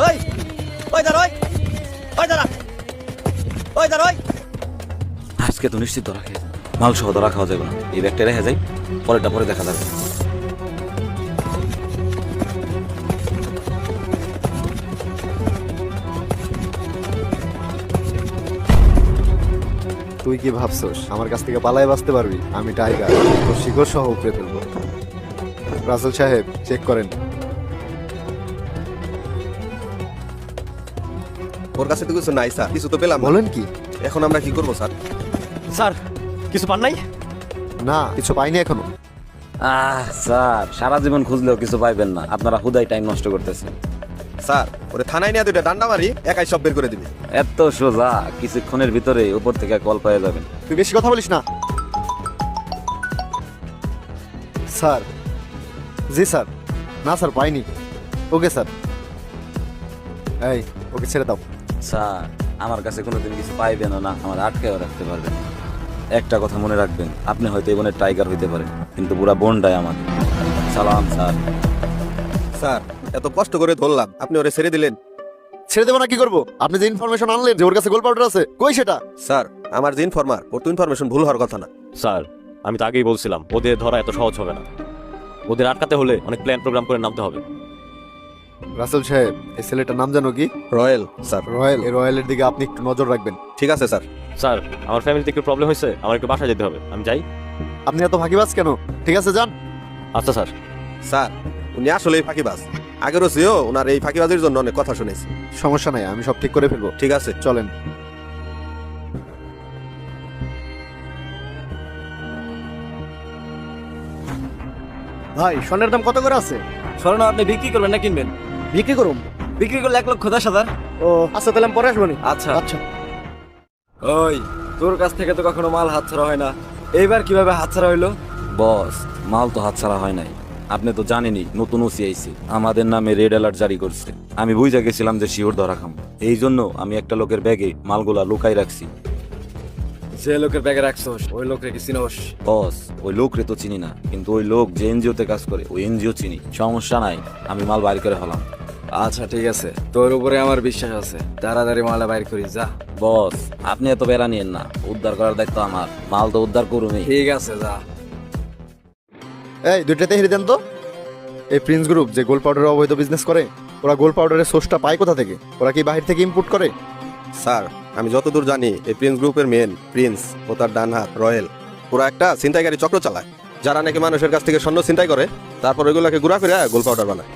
ওই ওই দাঁড়া ওই দাঁড়া ওই দাঁড়া ওই। আজকে তো নিশ্চিত ধরা খেয়ে মাল সহ ধরা খাওয়া যাবে না। এই ব্যাগটা রেখে যাই, পরেরটা পরে দেখা যাবে। তুই কি ভাবছস আমার কাছ থেকে পালায় বাঁচতে পারবি? আমি টাইগার, তোর শিকড় সহ উপড়ে ফেলবো। রাসেল সাহেব, চেক করেন। ওর কাছে তো কিছু নাই স্যার, কিছু তো পেলাম না। বলেন কি? এখন আমরা কি করবো স্যার? স্যার কিছু পান নাই? না, কিছু পাইনি এখনো। স্যার, সারা জীবন খুঁজলেও কিছু পাইবেন না। আপনারা হুদাই টাইম নষ্ট করতেছেন। স্যার ওরে থানায় নিয়ে দুইটা ডান্ডা মারি, একাই সব বের করে দিবি। এত সোজা? কিছুক্ষণের ভিতরে উপর থেকে কল পেয়ে যাবেন। তুই বেশি কথা বলিস না। স্যার, জি স্যার। না স্যার, পাইনি। Okay sir. এই, ওকে ছেড়ে দাও। স্যার, আমার কাছে কোনোদিন কিছু পাইবেন না, আমার আটকেও রাখতে পারবেন না। একটা কথা মনে রাখবেন, আপনি হয়তো এই বনের টাইগার হইতে পারেন, কিন্তু পুরা বনটাই আমার। সালাম স্যার। স্যার এত কষ্ট করে ধরলাম, আপনি ওরে ছেড়ে দিলেন। ছেড়ে দেবো না কি করবো? আপনি যে ইনফরমেশন আনলেন যে ওর কাছে গোল পাউডার আছে, কই সেটা? স্যার আমার যে ইনফরমার, ওর তো ইনফরমেশন ভুল হওয়ার কথা না। স্যার আমি তো আগেই বলছিলাম ওদের ধরা এত সহজ হবে না। ওদের আটকাতে হলে অনেক প্ল্যান প্রোগ্রাম করে নামতে হবে। রাসেল সাহেব, এই ছেলেটার নাম জানো কি? Royal sir. রয়েল। এই রয়েলের দিকে আপনি একটু নজর রাখবেন। ঠিক আছে স্যার। স্যার আমার ফ্যামিলিতে একটু প্রবলেম হয়েছে, আমার একটু বাসায় যেতে হবে, আমি যাই। আপনি এত ফাঁকিবাজ কেন? ঠিক আছে, যান। আচ্ছা স্যার। স্যার উনি আসলেই ফাঁকিবাজ। আগেরও সেও ওনার এই ফাঁকিবাজির জন্য অনেক কথা শুনেছি। সমস্যা নাই, আমি সব ঠিক করে ফেলবো। ঠিক আছে চলেন। ভাই স্বর্ণের দাম কত করে আছে? স্বর্ণ আপনি বিক্রি করবেন না কিনবেন? বিক্রি করুন। বিক্রি করলে 1,10,000। ও আচ্ছা, তাহলে আমি পরে আসবো নি। আচ্ছা। আচ্ছা। ওই তোর কাছ থেকে তো কখনো মাল হাতছাড়া হয় না, এইবার কিভাবে হাতছাড়া হইলো? বস, মাল তো হাতছাড়া হয় নাই। আপনি তো জানেনই নতুন ওসি আইছে, আমাদের নামে রেড অ্যালার্ট জারি করছে। আমি বুঝা গেছিলাম যে শিওর ধরা খাম, এই জন্য আমি একটা লোকের ব্যাগে মালগুলা লুকাই রাখছি। যে লোকের ব্যাগে রাখছোস ওই লোক রেখে চিনোস? বস, ওই লোক রে তো চিনি না, কিন্তু ওই লোক যে এনজিওতে কাজ করে ওই এনজিও চিনি। সমস্যা নাই, আমি মাল বাইর করে হলাম। আচ্ছা ঠিক আছে, তোর উপরে আমার বিশ্বাস আছে। তাড়াতাড়ি মালা বাইর করি যা। বস, আপনি এত বেড়া নিয়েন না, উদ্ধার করার দায়িত্ব আমার। মাল তো উদ্ধার করুমি। ঠিক আছে যা। এই দুইটাতে হেরে দেন তো। এই প্রিন্স গ্রুপ যে গোল পাউডারের অবৈধ বিজনেস করে, ওরা গোল পাউডারের সোর্সটা পায় কোথা থেকে? ওরা কি বাহির থেকে ইম্পোর্ট করে? স্যার আমি যতদূর জানি এই প্রিন্স গ্রুপের মেন প্রিন্স ও তার ডান হাত রয়েল ওরা একটা ছিনতাইকারী চক্র চালায়, যারা নাকি মানুষের কাছ থেকে স্বর্ণ ছিনতাই করে, তারপর ওইগুলোকে গুড়া ফিরে গোল পাউডার বানায়।